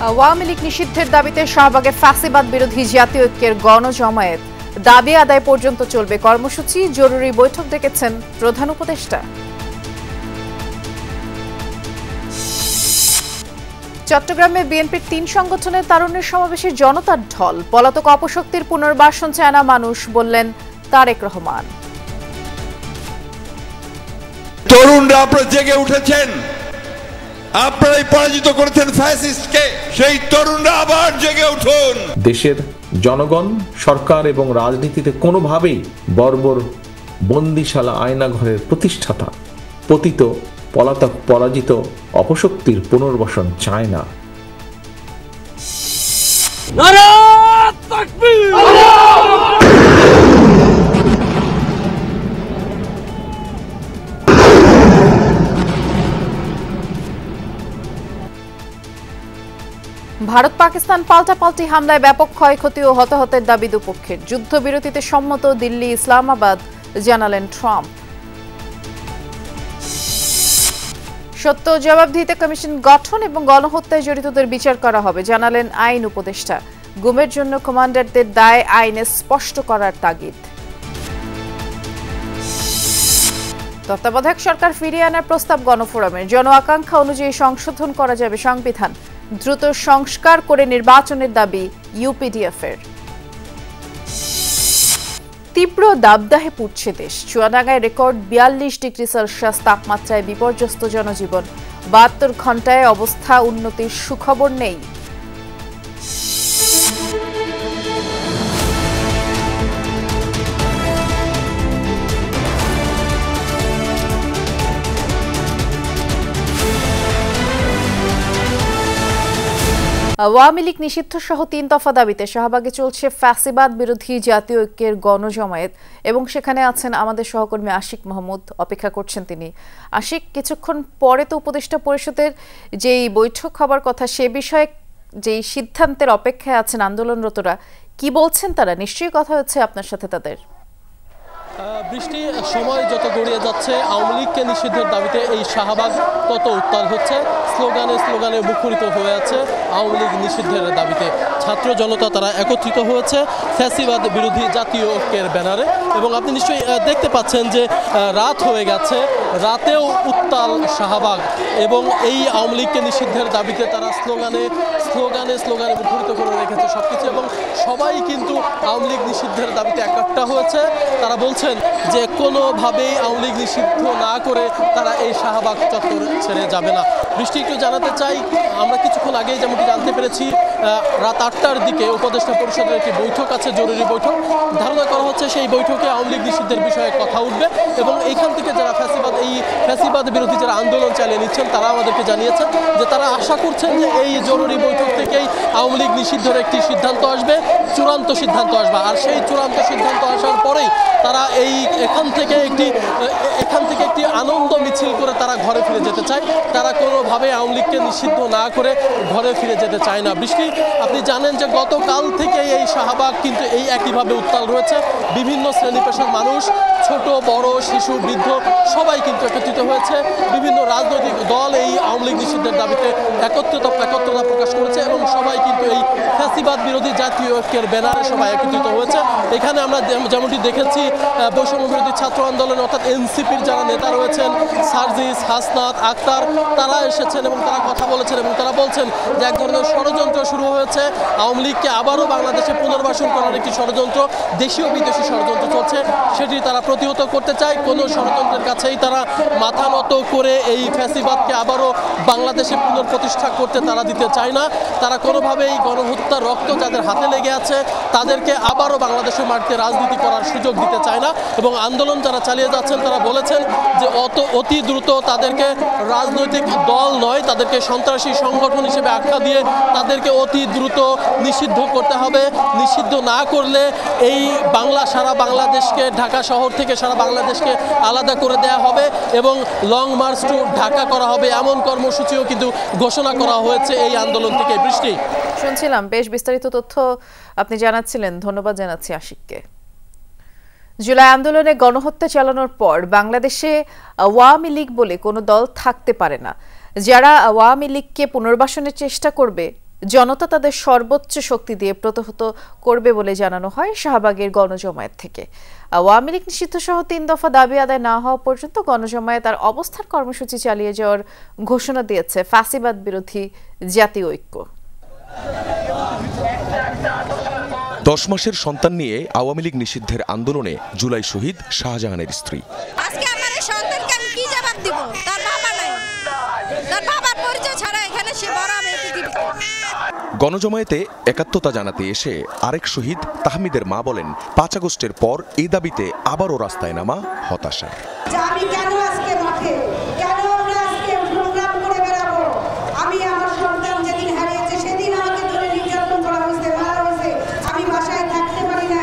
আওয়ামী লীগ নিষিদ্ধের দাবিতে শাহবাগে ফ্যাসিবাদ বিরোধী জাতীয় ঐক্যের গণজমায়েত। দাবি আদায় পর্যন্ত চলবে কর্মসূচি। জরুরি বৈঠক ডেকেছেন প্রধান উপদেষ্টা। চট্টগ্রামে বিএনপির ৩ সংগঠনের তারুণ্যের সমাবেশে জনতার ঢল। পলাতক অপশক্তির পুনর্বাসন চায় না মানুষ, বললেন তারেক রহমান। তরুণরা আপনারা জেগে উঠেছেন, আপনারাই পরাজিত করেছেন ফ্যাসিস্টকে, সেই তরুণরা আবার জেগে উঠুন। দেশের জনগণ, সরকার এবং রাজনীতিতে কোনোভাবেই বর্বর বন্দিশালা আয়নাঘরের প্রতিষ্ঠাতা পতিত পলাতক পরাজিত অপশক্তির পুনর্বাসন চায় না। নারায়ে তাকবীর! ভারত পাকিস্তান পাল্টাপাল্টি হামলায় ব্যাপক ক্ষয়ক্ষতি ও হতাহতের দাবি দুপক্ষের। যুদ্ধবিরতিতে সম্মত দিল্লি, ইসলামাবাদ, জানালেন ট্রাম্প। সত্য জবাবদিহিতা কমিশন গঠন এবং গণহত্যায় জড়িতদের বিচার করা হবে, জানালেন আইন উপদেষ্টা। গুমের জন্য কমান্ডারদের দায় আইনে স্পষ্ট করার তাগিদ। তত্ত্বাবধায়ক সরকার ফিরিয়ে আনার প্রস্তাব গণফোরামের। জন আকাঙ্ক্ষা অনুযায়ী সংশোধন করা যাবে সংবিধান। দ্রুত সংস্কার করে নির্বাচনের দাবি ইউপিডিএফের। তীব্র দাবদাহে পুড়ছে দেশ। চুয়াডাঙ্গায় রেকর্ড ৪২ ডিগ্রি সেলসিয়াস তাপমাত্রায় বিপর্যস্ত জনজীবন। ৭২ ঘণ্টায় অবস্থা উন্নতির সুখবর নেই। আওয়ামী লীগ নিষিদ্ধ সহ ৩ দফা দাবিতে শাহবাগে চলছে ফ্যাসিবাদ বিরোধী জাতীয় ঐক্যের গণজমায়েত এবং সেখানে আছেন আমাদের সহকর্মী আশিক মাহমুদ। অপেক্ষা করছেন তিনি। আশিক, কিছুক্ষণ পরে তো উপদেষ্টা পরিষদের যেই বৈঠক হবার কথা, সে বিষয়ে যেই সিদ্ধান্তের অপেক্ষায় আছেন আন্দোলনরতরা, কি বলছেন তারা? নিশ্চয়ই কথা হচ্ছে আপনার সাথে তাদের। বৃষ্টি, সময় যত গড়িয়ে যাচ্ছে আওয়ামী লীগকে নিষিদ্ধের দাবিতে এই শাহবাগ তত উত্তাল হচ্ছে। স্লোগানে স্লোগানে মুখরিত হয়ে আছে আওয়ামী লীগ নিষিদ্ধের দাবিতে। ছাত্র জনতা তারা একত্রিত হয়েছে ফ্যাসিবাদ বিরোধী জাতীয় ঐক্যের ব্যানারে। এবং আপনি নিশ্চয়ই দেখতে পাচ্ছেন যে রাত হয়ে গেছে, রাতেও উত্তাল শাহবাগ। এবং এই আওয়ামী লীগকে নিষিদ্ধের দাবিতে তারা স্লোগানে স্লোগানে স্লোগানে মুখরিত করে রেখেছে সবকিছু। এবং সবাই কিন্তু আওয়ামী লীগ নিষিদ্ধের দাবিতে একটা হয়েছে। তারা বলছেন যে কোনোভাবেই আওয়ামী লীগ নিষিদ্ধ না করে তারা এই শাহবাগ চত্বর ছেড়ে যাবে না। বৃষ্টি, একটু জানাতে চাই, আমরা কিছুক্ষণ আগেই যেমনটি জানতে পেরেছি রাত ৮টার দিকে উপদেষ্টা পরিষদের একটি বৈঠক আছে, জরুরি বৈঠক। ধারণা করা হচ্ছে সেই বৈঠকে আওয়ামী লীগ নিষিদ্ধের বিষয়ে কথা উঠবে। এবং এইখান থেকে যারা ফ্যাসিবাদ বিরোধী যারা আন্দোলন চালিয়ে নিচ্ছেন তারা আমাদেরকে জানিয়েছেন যে তারা আশা করছেন যে এই জরুরি বৈঠক থেকেই আওয়ামী লীগ নিষিদ্ধের একটি সিদ্ধান্ত আসবে, চূড়ান্ত সিদ্ধান্ত আসবে। আর সেই চূড়ান্ত সিদ্ধান্ত আসার পরেই তারা এখান থেকে একটি আনন্দ মিছিল করে তারা ঘরে ফিরে যেতে চায়। তারা কোনোভাবে আওয়ামী লীগকে নিষিদ্ধ না করে ঘরে ফিরে যেতে চায় না। বৃষ্টি, আপনি জানেন যে গতকাল থেকে এই শাহবাগ কিন্তু এই একইভাবে উত্তাল রয়েছে। বিভিন্ন শ্রেণী পেশার মানুষ, ছোট বড় শিশু বৃদ্ধ সবাই কিন্তু একত্রিত হয়েছে। বিভিন্ন রাজনৈতিক দল এই আওয়ামী লীগ নিষিদ্ধের দাবিতে একত্রতা প্রকাশ করেছে এবং সবাই কিন্তু এই ফ্যাসিবাদ বিরোধী জাতীয় ঐক্যের ব্যানারে সবাই একত্রিত হয়েছে। এখানে আমরা যেমনটি দেখেছি বৈষম্য বিরোধী ছাত্র আন্দোলন অর্থাৎ এনসিপির যারা নেতা রয়েছেন, সার্জিস, হাসনাত, আক্তার, তারা এসেছেন এবং তারা কথা বলেছেন এবং তারা বলছেন যে এক ধরনের ষড়যন্ত্র শুরু হয়েছে। আওয়ামী লীগকে আবারও বাংলাদেশে পুনর্বাসন করার একটি ষড়যন্ত্র, দেশীয় বিদেশি ষড়যন্ত্র চলছে, সেটি তারা প্রতিহত করতে চায়। কোনো ষড়যন্ত্রের কাছেই তারা মাথা নত করে এই ফ্যাসিবাদকে আবারও বাংলাদেশে পুনঃপ্রতিষ্ঠা করতে তারা দিতে চায় না। তারা কোনোভাবেই গণহত্যার রক্ত যাদের হাতে লেগে আছে তাদেরকে আবারও বাংলাদেশের মাটিতে রাজনীতি করার সুযোগ দিতে চায় না। এবং আন্দোলন যারা চালিয়ে যাচ্ছেন তারা বলেছেন যে অতি দ্রুত তাদেরকে রাজনৈতিক দল নয়, তাদেরকে সন্ত্রাসী সংগঠন হিসেবে আখ্যা দিয়ে তাদেরকে অতি দ্রুত নিষিদ্ধ করতে হবে। নিষিদ্ধ না করলে এই সারা বাংলাদেশকে, ঢাকা শহর থেকে সারা বাংলাদেশকে আলাদা করে দেয়া হবে এবং লং মার্চ টু ঢাকা করা হবে, এমন কর্মসূচিও কিন্তু ঘোষণা করা হয়েছে এই আন্দোলন থেকে। বৃষ্টি, শুনছিলাম, বেশ বিস্তারিত তথ্য আপনি জানাচ্ছিলেন, ধন্যবাদ জানাচ্ছি আশিককে। জুলাই আন্দোলনে গণহত্যা চালানোর পর বাংলাদেশে আওয়ামী লীগ বলে কোনো দল থাকতে পারে না। যারা আওয়ামী লীগকে পুনর্বাসনের চেষ্টা করবে, জনতা তাদের সর্বোচ্চ শক্তি দিয়ে প্রতিহত করবে বলে জানানো হয় শাহবাগের গণজমায়েত থেকে। আওয়ামী লীগ নিষিদ্ধ সহ 3 দফা দাবি আদায় না হওয়া পর্যন্ত গণজমায়েত আর অবস্থান কর্মসূচি চালিয়ে যাওয়ার ঘোষণা দিয়েছে ফ্যাসিবাদ বিরোধী জাতীয় ঐক্য। 10 মাসের সন্তান নিয়ে আওয়ামী লীগ নিষিদ্ধের আন্দোলনে জুলাই শহীদ শাহজাহানের স্ত্রী। আজকে আমার এই সন্তানকে আমি কি জবাব দিব? তার বাবা নাই, তার বাবার পরিচয় ছাড়া এখানে সে বড় হবে পৃথিবীতে। গণজমায়েতে একাত্মতা জানাতে এসে আরেক শহীদ তাহমিদের মা বলেন, 5 আগস্টের পর এই দাবিতে আবারও রাস্তায় নামা হতাশা। আমি কেন আজকে মাঠে, কেন আমরা আজকে প্রোগ্রাম করে বেড়াবো? আমি আমার সন্তান যেদিন হারিয়েছে সেদিন আমাকে ধরে নির্যাতন করা হয়েছে, মারা হয়েছে, আমি বাসায় থাকতে পারি না।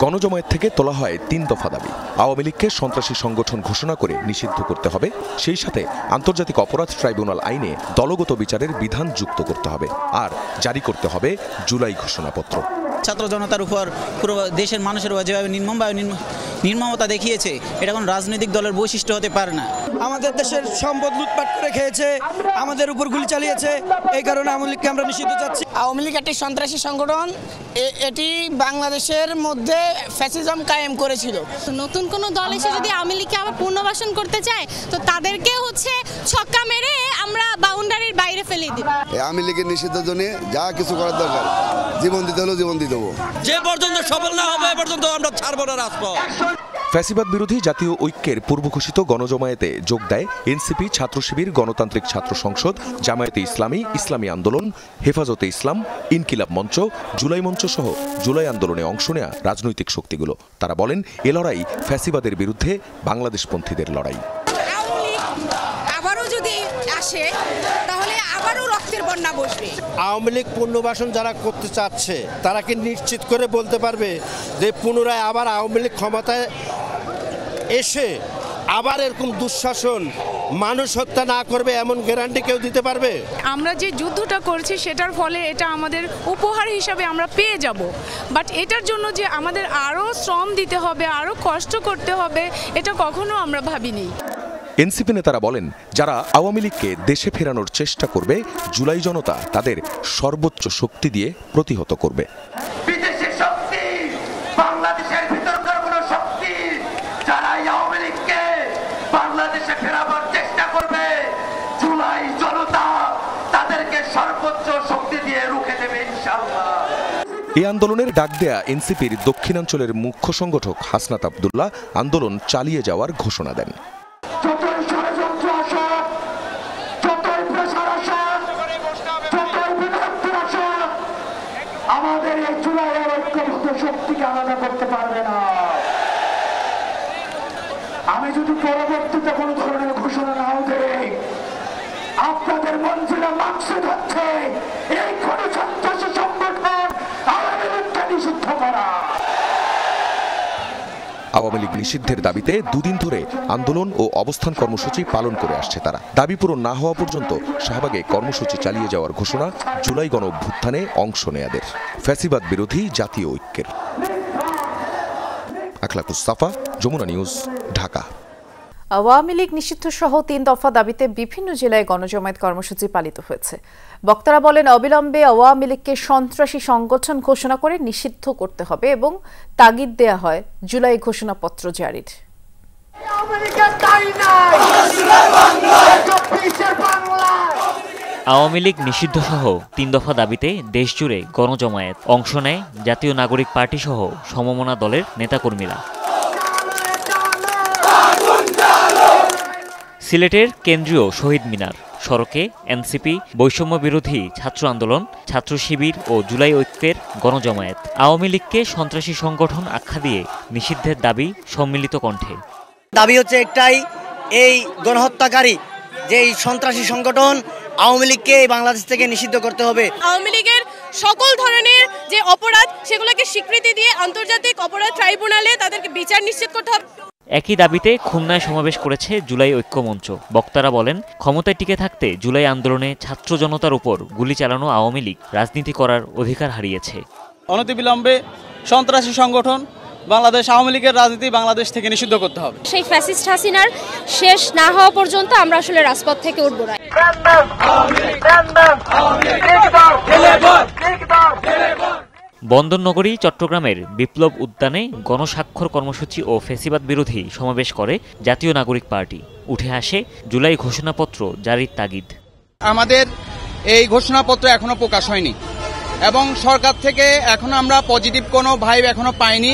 গণজমায়েত থেকে তোলা হয় 3 দফা দাবি। আওয়ামী লীগকে সন্ত্রাসী সংগঠন ঘোষণা করে নিষিদ্ধ করতে হবে, সেই সাথে আন্তর্জাতিক অপরাধ ট্রাইব্যুনাল আইনে দলগত বিচারের বিধান যুক্ত করতে হবে, আর জারি করতে হবে জুলাই ঘোষণাপত্র। ছাত্র জনতার উপর পুরো দেশের মানুষের উপর যেভাবে নির্মমতা দেখিয়েছে, এটা কোনো রাজনৈতিক দলের বৈশিষ্ট্য হতে পারে না। আমাদের দেশের সম্পদ লুটপাট করে খেয়েছে, আমাদের উপর গুলি চালিয়েছে, এই কারণে আওয়ামী লীগকে আমরা নিষিদ্ধ চাচ্ছি। আওয়ামী লীগ একটি সন্ত্রাসী সংগঠন, এটি বাংলাদেশের মধ্যে ফ্যাসিজম কায়েম করেছিল। নতুন কোনো দল এসে যদি আওয়ামী লীগকে আবার পুনর্বাসন করতে চায়, তো তাদেরকে ছক্কা মেরে আমরা বাউন্ডারির বাইরে ফেলে দিব। আওয়ামী লীগের নিষিদ্ধের জন্য যা কিছু করার দরকার, জীবন দিতে হলেও জীবন দিয়ে দেবো। যে পর্যন্ত সফল না হবে এ পর্যন্ত আমরা ছাড়বো না রাজপথ। ফ্যাসিবাদ বিরোধী জাতীয় ঐক্যের পূর্ব ঘোষিত গণজমায়েতে যোগ দেয় এনসিপি, ছাত্র শিবির, গণতান্ত্রিক ছাত্র সংসদ, জামায়াতে ইসলামী, ইসলামী আন্দোলন, হেফাজতে ইসলাম, ইনকিলাব মঞ্চ, জুলাই মঞ্চ সহ জুলাই আন্দোলনে অংশ নেয়া রাজনৈতিক শক্তিগুলো। তারা বলেন, এ লড়াই ফ্যাসিবাদের বিরুদ্ধে বাংলাদেশপন্থীদের লড়াই। আবারও যদি আসে তাহলে আবারও রক্তের বন্যা বসবে। আওয়ামী লীগ পুনর্বাসন যারা করতে চাচ্ছে তারা কি নিশ্চিত করে বলতে পারবে যে পুনরায় আবার আওয়ামী লীগ ক্ষমতায় এসে আবার এরকম দুঃশাসন, মানুষ হত্যা না করবে এমন গ্যারান্টি কেউ দিতে পারবে? আমরা যে যুদ্ধটা করছি সেটার ফলে এটা আমাদের উপহার হিসাবে আমরা পেয়ে যাব, বাট এটার জন্য যে আমাদের আরও শ্রম দিতে হবে, আরও কষ্ট করতে হবে, এটা কখনো আমরা ভাবিনি। এনসিপি নেতারা বলেন, যারা আওয়ামী লীগকে দেশে ফেরানোর চেষ্টা করবে, জুলাই জনতা তাদের সর্বোচ্চ শক্তি দিয়ে প্রতিহত করবে। বিদেশি শক্তি, বাংলাদেশের ভিতরকার কোনো শক্তি যারা আওয়ামী লীগকে বাংলাদেশে ফেরাবার চেষ্টা করবে, জুলাই জনতা তাদেরকে সর্বোচ্চ শক্তি দিয়ে রুখে দেবে ইনশাআল্লাহ। এই আন্দোলনের ডাক দেয়া এনসিপির দক্ষিণাঞ্চলের মুখ্য সংগঠক হাসনাত আব্দুল্লাহ আন্দোলন চালিয়ে যাওয়ার ঘোষণা দেন। যতই ষড়যন্ত্র আসুক, যতই প্রেসার আসুক, যতই বিভক্তি আসুক, আমাদের এই জুলাইয়ের ঐক্যবদ্ধ শক্তিকে আলাদা করতে পারবে না। আমি যদি পরবর্তীতে কোনো ধরনের ঘোষণা নাও দেই, আপনাদের মঞ্জিলে মাকসুদ হচ্ছে এই গণসন্ত্রাসী সংগঠন আওয়ামী লীগকে নিষিদ্ধ করা। আওয়ামী লীগ নিষিদ্ধের দাবিতে 2 দিন ধরে আন্দোলন ও অবস্থান কর্মসূচি পালন করে আসছে তারা। দাবি পূরণ না হওয়া পর্যন্ত শাহবাগে কর্মসূচি চালিয়ে যাওয়ার ঘোষণা জুলাই গণ অভ্যুত্থানে অংশ নেয়াদের। ফ্যাসিবাদ বিরোধী জাতীয় ঐক্যের। আখলাকুস সাফা, যমুনা নিউজ, ঢাকা। আওয়ামী লীগ নিষিদ্ধ সহ 3 দফা দাবিতে বিভিন্ন জেলায় গণজমায়েত কর্মসূচি পালিত হয়েছে। বক্তারা বলেন, অবিলম্বে আওয়ামী লীগকে সন্ত্রাসী সংগঠন ঘোষণা করে নিষিদ্ধ করতে হবে এবং তাগিদ দেয়া হয় জুলাই ঘোষণাপত্র জারির। আওয়ামী লীগ নিষিদ্ধ সহ 3 দফা দাবিতে দেশজুড়ে গণজমায়েত অংশ নেয় জাতীয় নাগরিক পার্টি সহ সমমনা দলের নেতাকর্মীরা। সিলেটের কেন্দ্রীয় শহীদ মিনার, সড়কে এনসিপি, বৈষম্য বিরোধী ছাত্র আন্দোলন, ছাত্র শিবির ও জুলাই ঐক্যের গণজমায়েত। আওয়ামী লীগকে সন্ত্রাসী সংগঠন আখ্যা দিয়ে নিষিদ্ধের দাবি সম্মিলিত কণ্ঠে। দাবি হচ্ছে একটাই, এই গণহত্যাকারী যে সন্ত্রাসী সংগঠন আওয়ামী লীগকে বাংলাদেশ থেকে নিষিদ্ধ করতে হবে। আওয়ামী লীগের সকল ধরনের যে অপরাধ সেগুলোকে স্বীকৃতি দিয়ে আন্তর্জাতিক অপরাধ ট্রাইব্যুনালে তাদেরকে বিচার নিশ্চিত করতে হবে। একই দাবিতে খুলনায় সমাবেশ করেছে জুলাই ঐক্য মঞ্চ। বক্তারা বলেন, ক্ষমতায় টিকে থাকতে জুলাই আন্দোলনে ছাত্র জনতার উপর গুলি চালানো আওয়ামী লীগ রাজনীতি করার অধিকার হারিয়েছে। অনতিবিলম্বে সন্ত্রাসী সংগঠন বাংলাদেশ আওয়ামী লীগের রাজনীতি বাংলাদেশ থেকে নিষিদ্ধ করতে হবে। সেই ফ্যাসিস্ট হাসিনার শেষ না হওয়া পর্যন্ত আমরা আসলে রাজপথ থেকে উঠব না। বন্দরনগরী চট্টগ্রামের বিপ্লব উদ্যানে গণস্বাক্ষর কর্মসূচি ও ফ্যাসিবাদ বিরোধী সমাবেশ করে জাতীয় নাগরিক পার্টি। উঠে আসে জুলাই ঘোষণাপত্র জারির তাগিদ। আমাদের এই ঘোষণাপত্র এখনো প্রকাশ হয়নি এবং সরকার থেকে এখনো আমরা পজিটিভ কোনো ভাইব এখনো পাইনি।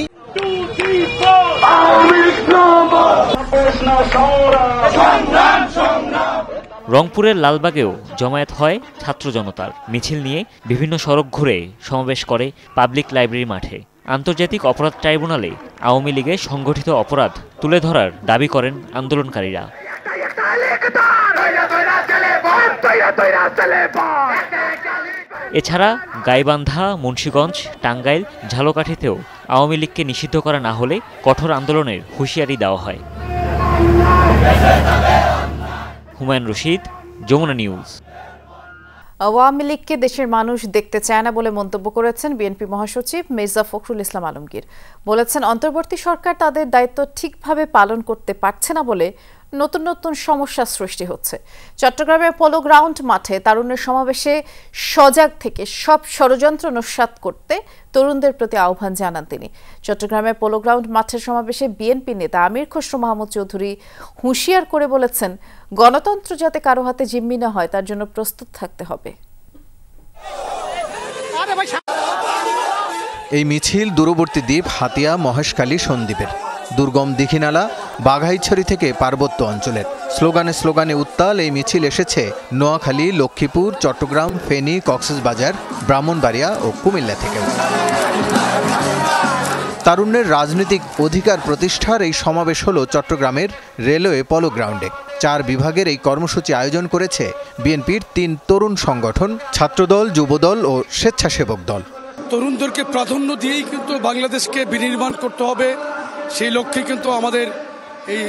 রংপুরের লালবাগেও জমায়েত হয় ছাত্র জনতার। মিছিল নিয়ে বিভিন্ন সড়ক ঘুরে সমাবেশ করে পাবলিক লাইব্রেরি মাঠে। আন্তর্জাতিক অপরাধ ট্রাইব্যুনালে আওয়ামী লীগের সংগঠিত অপরাধ তুলে ধরার দাবি করেন আন্দোলনকারীরা। এছাড়া গাইবান্ধা, মুন্সিগঞ্জ, টাঙ্গাইল, ঝালকাঠিতেও আওয়ামী লীগকে নিষিদ্ধ করা না হলে কঠোর আন্দোলনের হুঁশিয়ারি দেওয়া হয়। হুমায়ুন রশিদ, যমুনা নিউজ। আওয়ামী লীগকে দেশের মানুষ দেখতে চায় না বলে মন্তব্য করেছেন বিএনপি মহাসচিব মির্জা ফখরুল ইসলাম আলমগীর। বলেছেন, অন্তর্বর্তী সরকার তাদের দায়িত্ব ঠিকভাবে পালন করতে পারছে না বলে নতুন নতুন সমস্যা সৃষ্টি হচ্ছে। চট্টগ্রামের পোলো গ্রাউন্ড মাঠে তারুণ্যের সমাবেশে সজাগ থেকে সব ষড়যন্ত্র নস্যাৎ করতে তরুণদের প্রতি আহ্বান জানান তিনি। চট্টগ্রামের পোলো গ্রাউন্ড মাঠের সমাবেশে বিএনপি নেতা আমির খসরু মাহমুদ চৌধুরী হুঁশিয়ার করে বলেছেন, গণতন্ত্র যাতে কারো হাতে জিম্মি না হয় তার জন্য প্রস্তুত থাকতে হবে। এই মিছিল দূরবর্তী দ্বীপ হাতিয়া, মহেশখালী, সন্দ্বীপের দুর্গম দীঘিনালা, বাঘাইছড়ি থেকে পার্বত্য অঞ্চলের। স্লোগানে স্লোগানে উত্তাল এই মিছিল এসেছে নোয়াখালী, লক্ষ্মীপুর, চট্টগ্রাম, ফেনী, কক্সবাজার, ব্রাহ্মণবাড়িয়া ও কুমিল্লা থেকেও। তারুণ্যের রাজনৈতিক অধিকার প্রতিষ্ঠার এই সমাবেশ হলো চট্টগ্রামের রেলওয়ে পলো গ্রাউন্ডে। 4 বিভাগের এই কর্মসূচি আয়োজন করেছে বিএনপির 3 তরুণ সংগঠন, ছাত্রদল, যুবদল ও স্বেচ্ছাসেবক দল। তরুণদেরকে প্রাধান্য দিয়েই কিন্তু বাংলাদেশকে বিনির্মাণ করতে হবে। সেই লক্ষ্যে কিন্তু আমাদের এই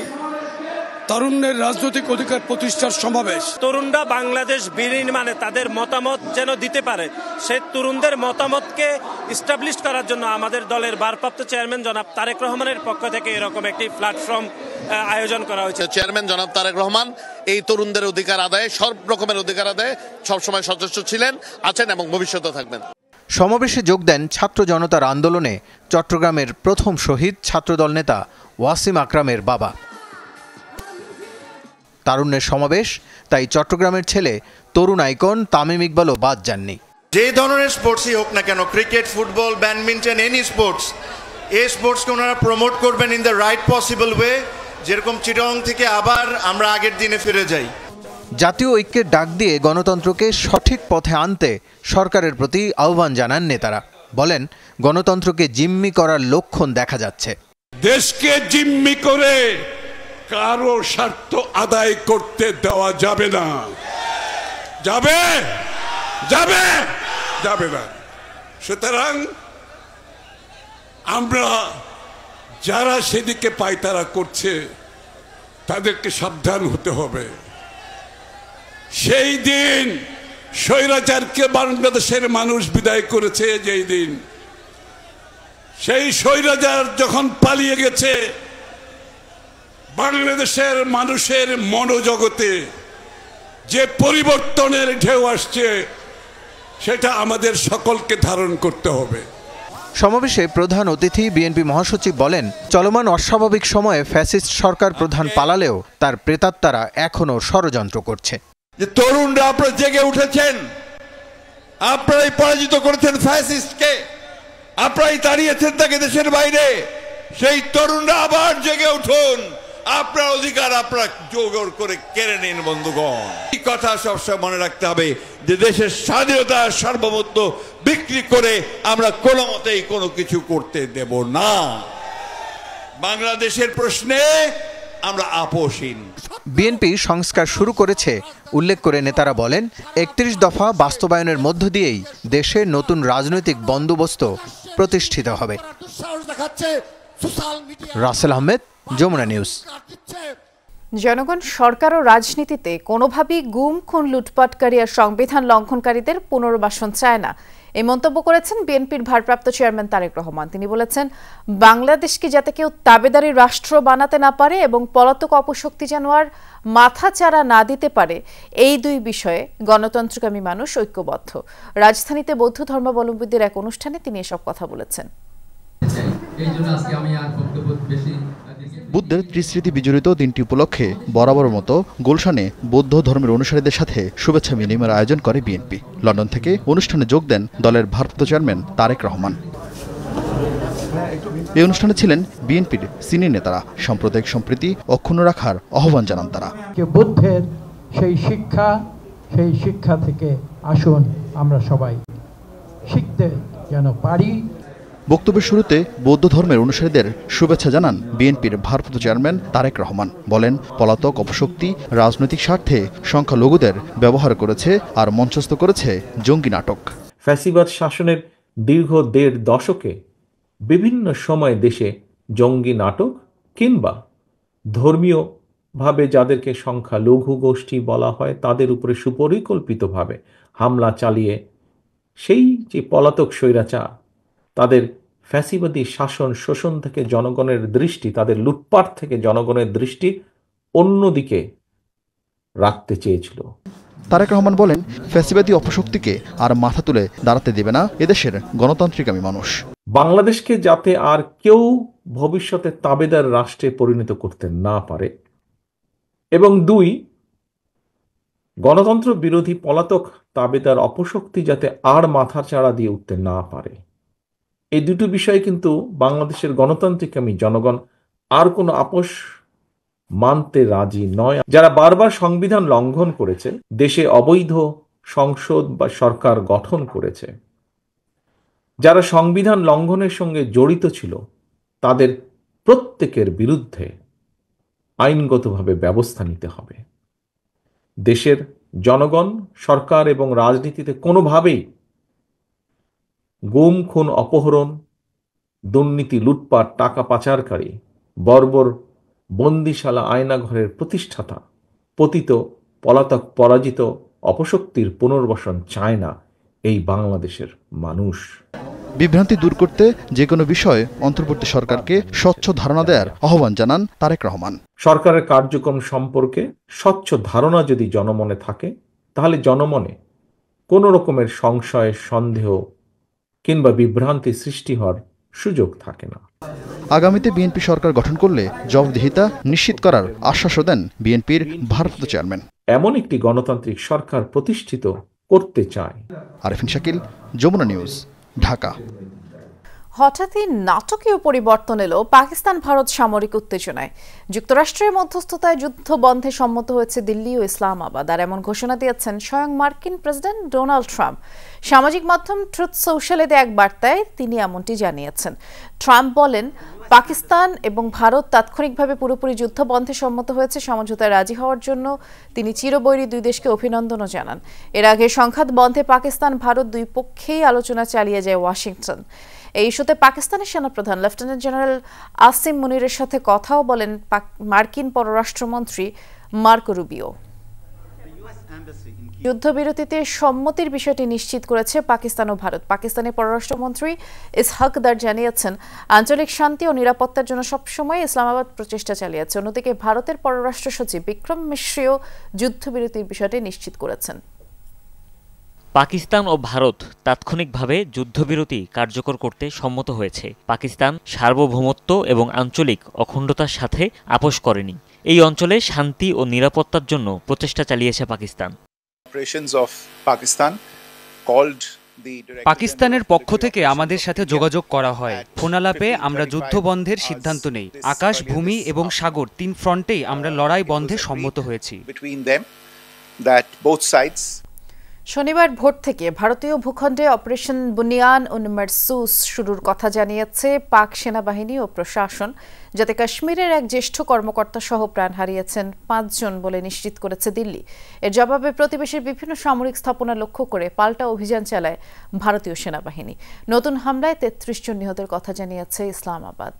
তারুণ্যের রাজনৈতিক অধিকার প্রতিষ্ঠার সমাবেশ। তরুণরা বাংলাদেশ বিনির্মাণে তাদের মতামত যেন দিতে পারে, সেই তরুণদের মতামতকে ইস্টাবলিশ করার জন্য আমাদের দলের ভারপ্রাপ্ত চেয়ারম্যান জনাব তারেক রহমানের পক্ষ থেকে এরকম একটি প্ল্যাটফর্ম আয়োজন করা হয়েছে। চেয়ারম্যান জনাব তারেক রহমান এই তরুণদের অধিকার আদায়ে, সব রকমের অধিকার আদায়ে সবসময় সচেষ্ট ছিলেন, আছেন এবং ভবিষ্যতে থাকবেন। সমাবেশে যোগ দেন ছাত্র জনতার আন্দোলনে চট্টগ্রামের প্রথম শহীদ ছাত্রদল নেতা ওয়াসিম আকরামের বাবা। তারুণ্যের সমাবেশ, তাই চট্টগ্রামের ছেলে তরুণ আইকন তামিম ইকবালও বাদ যাননি। যে ধরনের স্পোর্টসই হোক না কেন, cricket, football, badminton, any sports, এই স্পোর্টসকে ওনারা প্রমোট করবেন in the right possible way, যেরকম চিটং থেকে আবার আমরা আগের দিনে ফিরে যাই। জাতীয় ঐক্যের ডাক দিয়ে গণতন্ত্রকে সঠিক পথে আনতে সরকারের প্রতি আহ্বান জানান নেতারা। বলেন, গণতন্ত্রকে জিম্মি করার লক্ষণ দেখা যাচ্ছে। দেশকে জিম্মি করে কারো স্বার্থ আদায় করতে দেওয়া যাবে না। যাবে যাবে যাবে না। সুতরাং আমরা যারা সেদিকে পায়তারা করছে তাদেরকে সাবধান হতে হবে। সেই দিন স্বৈরাচারকে বাংলাদেশের মানুষ বিদায় করেছে, যেই দিন সেই স্বৈরাচার যখন পালিয়ে গেছে, বাংলাদেশের মানুষের মনোজগতে যে পরিবর্তনের ঢেউ আসছে সেটা আমাদের সকলকে ধারণ করতে হবে। সমাবেশে প্রধান অতিথি বিএনপি মহাসচিব বলেন, চলমান অস্বাভাবিক সময়ে ফ্যাসিস্ট সরকার প্রধান পালালেও তার প্রেতাত্মারা এখনো ষড়যন্ত্র করছে। যে তরুণরা আপনারা জেগে উঠেছেন, আপনারাই পরাজিত করেছেন ফ্যাসিস্টকে, আপনারাই তাড়িয়েছেন তাকে দেশের বাইরে। সেই তরুণরা আবার জেগে উঠুন, আপনার অধিকার আপনারা জোগাড় করে কেড়ে নিন বন্ধুগণ। এই কথা সবসময় মনে রাখতে হবে যে দেশের স্বাধীনতা সার্বভৌমত্ব বিক্রি করে আমরা কোনো মতেই কোনো কিছু করতে দেব না। বাংলাদেশের প্রশ্নে আমরা আপোষহীন। বিএনপি সংস্কার শুরু করেছে উল্লেখ করে নেতারা বলেন, 31 দফা বাস্তবায়নের মধ্য দিয়েই দেশে নতুন রাজনৈতিক বন্দোবস্ত প্রতিষ্ঠিত হবে। রাসেল আহমেদ, যমুনা নিউজ। জনগণ সরকার ও রাজনীতিতে কোনোভাবেই গুম, খুন, লুটপাটকারী আর সংবিধান লঙ্ঘনকারীদের পুনর্বাসন চায় না। এই মন্তব্য করেছেন বিএনপির ভারপ্রাপ্ত চেয়ারম্যান তারেক রহমান। তিনি বলেছেন, বাংলাদেশকে যাতে কেউ তাবেদারি রাষ্ট্র বানাতে না পারে এবং পলাতক অপশক্তি যেন আর মাথাচাড়া না দিতে পারে, এই দুই বিষয়ে গণতন্ত্রকামী মানুষ ঐক্যবদ্ধ। রাজধানীতে বৌদ্ধ ধর্মাবলম্বীদের এক অনুষ্ঠানে তিনি এসব কথা বলেছেন। বুদ্ধের ত্রিস্মৃতি বিজড়িত দিনটি উপলক্ষে বরাবর মতো গুলশানে বৌদ্ধ ধর্মের অনুসারীদের সাথে শুভেচ্ছা বিনিময়ের আয়োজন করে বিএনপি। লন্ডন থেকে অনুষ্ঠানে যোগ দেন দলের ভারপ্রাপ্ত চেয়ারম্যান তারেক রহমান। এই অনুষ্ঠানে ছিলেন বিএনপির সিনিয়র নেতারা। সাম্প্রদায়িক সম্প্রীতি অক্ষুণ্ণ রাখার আহ্বান জানান তারা। বুদ্ধের সেই শিক্ষা থেকে আসুন আমরা সবাই শিখতে যেন পারি। বক্তব্যের শুরুতে বৌদ্ধ ধর্মের অনুসারীদের শুভেচ্ছা জানান বিএনপির ভারপ্রাপ্ত চেয়ারম্যান তারেক রহমান। বলেন, পলাতক অপশক্তি রাজনৈতিক স্বার্থে সংখ্যালঘুদের ব্যবহার করেছে আর মঞ্চস্থ করেছে জঙ্গি নাটক। ফ্যাসিবাদ শাসনের দীর্ঘ ১.৫ দশকে বিভিন্ন সময় দেশে জঙ্গি নাটক কিংবা ধর্মীয়ভাবে যাদেরকে সংখ্যালঘু গোষ্ঠী বলা হয় তাদের উপরে সুপরিকল্পিতভাবে হামলা চালিয়ে সেই যে পলাতক স্বৈরাচার তাদের ফ্যাসিবাদী শাসন শোষণ থেকে জনগণের দৃষ্টি, তাদের লুটপাট থেকে জনগণের দৃষ্টি অন্যদিকে রাখতে চেয়েছিল। তারেক রহমান বলেন, ফ্যাসিবাদী অপশক্তিকে আর মাথা তুলে দাঁড়াতে দেবে না এদেশের গণতান্ত্রিকামী মানুষ। বাংলাদেশকে যাতে আর কেউ ভবিষ্যতে তাবেদার রাষ্ট্রে পরিণত করতে না পারে এবং ২, গণতন্ত্র বিরোধী পলাতক তাবেদার অপশক্তি যাতে আর মাথা চাড়া দিয়ে উঠতে না পারে, এই দুটো বিষয় কিন্তু বাংলাদেশের গণতান্ত্রিকামী জনগণ আর কোনো আপোষ মানতে রাজি নয়। যারা বারবার সংবিধান লঙ্ঘন করেছে, দেশে অবৈধ সংসদ বা সরকার গঠন করেছে, যারা সংবিধান লঙ্ঘনের সঙ্গে জড়িত ছিল, তাদের প্রত্যেকের বিরুদ্ধে আইনগতভাবে ব্যবস্থা নিতে হবে। দেশের জনগণ, সরকার এবং রাজনীতিতে কোনোভাবেই গুম, খুন, অপহরণ, দুর্নীতি, লুটপাট, টাকা পাচারকারী, বর্বর বন্দিশালা আয়নাঘরের প্রতিষ্ঠাতা, পতিত, পলাতক, পরাজিত অপশক্তির পুনর্বাসন চায় না এই বাংলাদেশের মানুষ। বিভ্রান্তি দূর করতে যে কোনো বিষয়ে অন্তর্বর্তী সরকারকে স্বচ্ছ ধারণা দেওয়ার আহ্বান জানান তারেক রহমান। সরকারের কার্যক্রম সম্পর্কে স্বচ্ছ ধারণা যদি জনমনে থাকে, তাহলে জনমনে কোনো রকমের সংশয়, সন্দেহ কিংবা বিভ্রান্তি সৃষ্টি হওয়ার সুযোগ থাকে না। আগামীতে বিএনপি সরকার গঠন করলে জবাবদিহিতা নিশ্চিত করার আশ্বাসও দেন বিএনপির ভারপ্রাপ্ত চেয়ারম্যান। এমন একটি গণতান্ত্রিক সরকার প্রতিষ্ঠিত করতে চায়। আরেফিন শাকিল, যমুনা নিউজ, ঢাকা। হঠাৎই নাটকীয় পরিবর্তন এলো পাকিস্তান ভারত সামরিক উত্তেজনায়। যুক্তরাষ্ট্রের মধ্যস্থতায় যুদ্ধ বন্ধে সম্মত হয়েছে দিল্লি ও ইসলামাবাদ, আর এমন ঘোষণা দিয়েছেন স্বয়ং মার্কিন প্রেসিডেন্ট ডোনাল্ড ট্রাম্প। সামাজিক মাধ্যম ট্রুথ সোশ্যালে দেয়া এক বার্তায় তিনি এমনটি জানিয়েছেন। ট্রাম্প বলেন, পাকিস্তান এবং ভারত তাৎক্ষণিকভাবে পুরোপুরি যুদ্ধ বন্ধে সম্মত হয়েছে। সমঝোতায় রাজি হওয়ার জন্য তিনি চিরবৈরী দুই দেশকে অভিনন্দনও জানান। এর আগে সংঘাত বন্ধে পাকিস্তান ভারত দুই পক্ষেই আলোচনা চালিয়ে যায় ওয়াশিংটন। এই ইস্যুতে পাকিস্তানের সেনাপ্রধান লেফটেন্যান্ট জেনারেল আসিম মুনিরের সাথে কথাও বলেন মার্কিন পররাষ্ট্রমন্ত্রী মার্কো রুবিও। যুদ্ধবিরতিতে সম্মতির বিষয়টি নিশ্চিত করেছে পাকিস্তান ও ভারত। পাকিস্তানের পররাষ্ট্রমন্ত্রী ইসহাক দার জানিয়েছেন, আঞ্চলিক শান্তি ও নিরাপত্তার জন্য সবসময় ইসলামাবাদ প্রচেষ্টা চালিয়েছে। অন্যদিকে ভারতের পররাষ্ট্র সচিব বিক্রম মিশ্রিও যুদ্ধবিরতির বিষয়টি নিশ্চিত করেছেন। পাকিস্তান ও ভারত তাৎক্ষণিকভাবে যুদ্ধবিরতি কার্যকর করতে সম্মত হয়েছে। পাকিস্তান সার্বভৌমত্ব এবং আঞ্চলিক অখণ্ডতার সাথে আপোষ করেনি। এই অঞ্চলে শান্তি ও নিরাপত্তার জন্য প্রচেষ্টা চালিয়েছে পাকিস্তান। পাকিস্তানের পক্ষ থেকে আমাদের সাথে যোগাযোগ করা হয়। ফোনালাপে আমরা যুদ্ধ বন্ধের সিদ্ধান্ত নেই। আকাশ, ভূমি এবং সাগর ৩ ফ্রন্টেই আমরা লড়াই বন্ধে সম্মত হয়েছি। শনিবার ভোর থেকে ভারতীয় ভূখণ্ডে অপারেশন বুনিয়ান ও মারসুস শুরুর কথা জানিয়েছে পাক সেনাবাহিনী ও প্রশাসন, যাতে কাশ্মীরের এক জ্যেষ্ঠ কর্মকর্তা সহ প্রাণ হারিয়েছেন ৫ জন বলে নিশ্চিত করেছে দিল্লি। এর জবাবে প্রতিবেশীর বিভিন্ন সামরিক স্থাপনা লক্ষ্য করে পাল্টা অভিযান চালায় ভারতীয় সেনাবাহিনী। নতুন হামলায় ৩৩ জন নিহতের কথা জানিয়েছে ইসলামাবাদ।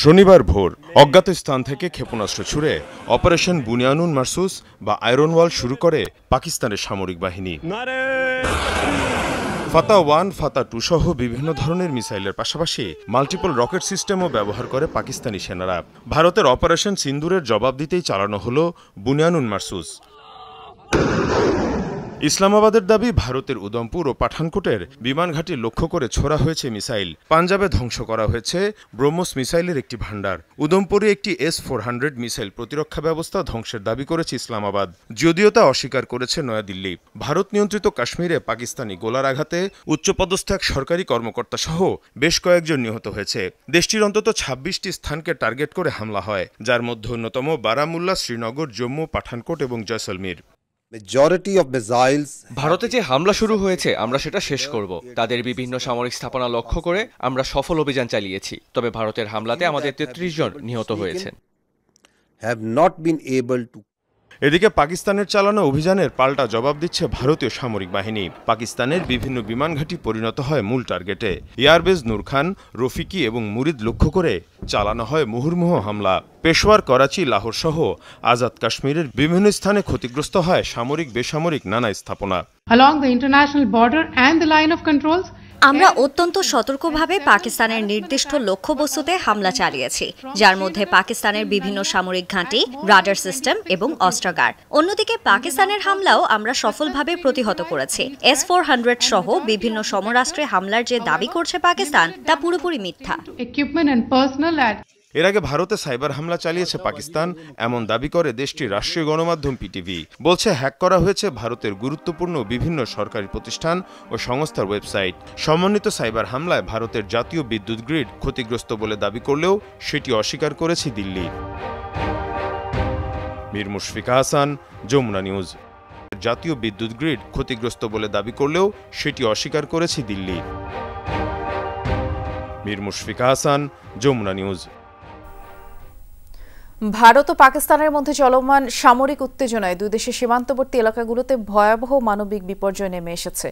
শনিবার ভোর অজ্ঞাত স্থান থেকে ক্ষেপণাস্ত্র ছুড়ে অপারেশন বুনিয়ানুন মারসুস বা আয়রন ওয়াল শুরু করে পাকিস্তানের সামরিক বাহিনী। ফাতা 1, ফাতা 2 সহ বিভিন্ন ধরনের মিসাইলের পাশাপাশি মাল্টিপল রকেট সিস্টেমও ব্যবহার করে পাকিস্তানি সেনারা। ভারতের অপারেশন সিন্দুরের জবাব দিতেই চালানো হলো বুনিয়ানুন মারসুস। ইসলামাবাদের দাবি, ভারতের উদমপুর ও পাঠানকোটের বিমান ঘাঁটি লক্ষ্য করে ছোড়া হয়েছে মিসাইল। পাঞ্জাবে ধ্বংস করা হয়েছে ব্রহ্মস মিসাইলের একটি ভান্ডার। উদমপুরে একটি S-400 মিসাইল প্রতিরক্ষা ব্যবস্থা ধ্বংসের দাবি করেছে ইসলামাবাদ, যদিও তা অস্বীকার করেছে নয়াদিল্লি। ভারত নিয়ন্ত্রিত কাশ্মীরে পাকিস্তানি গোলার আঘাতে উচ্চপদস্থ এক সরকারি কর্মকর্তা সহ বেশ কয়েকজন নিহত হয়েছে। দেশটির অন্তত 26টি স্থানকে টার্গেট করে হামলা হয়, যার মধ্যে অন্যতম বারামুল্লা, শ্রীনগর, জম্মু, পাঠানকোট এবং জয়সলমীর। ভারতে যে হামলা শুরু হয়েছে আমরা সেটা শেষ করব। তাদের বিভিন্ন সামরিক স্থাপনা লক্ষ্য করে আমরা সফল অভিযান চালিয়েছি, তবে ভারতের হামলাতে আমাদের 33 জন নিহত হয়েছেন। এদিকে পাকিস্তানের চালানো অভিযানের পাল্টা জবাব দিচ্ছে ভারতীয় সামরিক বাহিনী। পাকিস্তানের বিভিন্ন বিমান ঘাঁটি পরিণত হয় মূল টার্গেটে। এয়ারবেজ নূর খান, রফিকি এবং মুরিদ লক্ষ্য করে চালানো হয় মুহুর্মুহ হামলা। পেশোয়ার, করাচি, লাহোর সহ আজাদ কাশ্মীরের বিভিন্ন স্থানে ক্ষতিগ্রস্ত হয় সামরিক বেসামরিক নানা স্থাপনা। Along the international border and the line of controls, আমরা অত্যন্ত সতর্কভাবে পাকিস্তানের নির্দিষ্ট লক্ষ্যবস্তুতে হামলা চালিয়েছি, যার মধ্যে পাকিস্তানের বিভিন্ন সামরিক ঘাঁটি, রাডার সিস্টেম এবং অস্ত্রাগার। অন্যদিকে পাকিস্তানের হামলাও আমরা সফলভাবে প্রতিহত করেছি। S-400 সহ বিভিন্ন সমরাষ্ট্রে হামলার যে দাবি করছে পাকিস্তান, তা পুরোপুরি মিথ্যা। এর আগে ভারতে সাইবার হামলা চালিয়েছে পাকিস্তান, এমন দাবি করে দেশটির রাষ্ট্রীয় গণমাধ্যম PTV। বলছে হ্যাক করা হয়েছে ভারতের গুরুত্বপূর্ণ বিভিন্ন সরকারি প্রতিষ্ঠান ও সংস্থার ওয়েবসাইট। সমন্বিত সাইবার হামলায় ভারতের জাতীয় বিদ্যুৎ গ্রিড ক্ষতিগ্রস্ত বলে দাবি করলেও সেটি অস্বীকার করেছে দিল্লি। মীর মুশফিকা হাসান, যমুনা নিউজ। জাতীয় বিদ্যুৎ গ্রিড ক্ষতিগ্রস্ত বলে দাবি করলেও সেটি অস্বীকার করেছে দিল্লি। মীর মুশফিকা হাসান, যমুনা নিউজ। ভারত ও পাকিস্তানের মধ্যে চলমান সামরিক উত্তেজনায় দুই দেশের সীমান্তবর্তী এলাকাগুলোতে ভয়াবহ মানবিক বিপর্যয় নেমে এসেছে।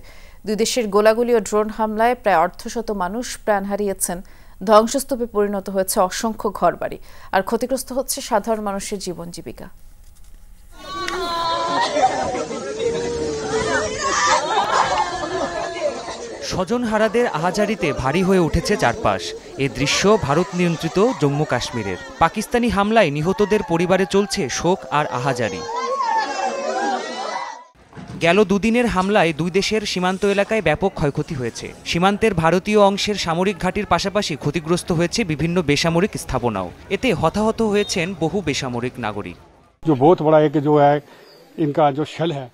দুই দেশের গোলাগুলি ও ড্রোন হামলায় প্রায় 1/2 মানুষ প্রাণ হারিয়েছেন, ধ্বংসস্তূপে পরিণত হয়েছে অসংখ্য ঘরবাড়ি, আর ক্ষতিগ্রস্ত হচ্ছে সাধারণ মানুষের জীবন জীবিকা। স্বজনহারাদের আহাজারিতে ভারী হয়ে উঠেছে চারপাশ। এই দৃশ্য ভারত নিয়ন্ত্রিত জম্মু কাশ্মীরের। পাকিস্তানি হামলায় নিহতদের পরিবারে চলছে শোক আর আহাজারি। গেল দুদিনের হামলায় দুই দেশের সীমান্ত এলাকায় ব্যাপক ক্ষয়ক্ষতি হয়েছে। সীমান্তের ভারতীয় অংশের সামরিক ঘাঁটির পাশাপাশি ক্ষতিগ্রস্ত হয়েছে বিভিন্ন বেসামরিক স্থাপনাও। এতে হতাহত হয়েছেন বহু বেসামরিক নাগরিক।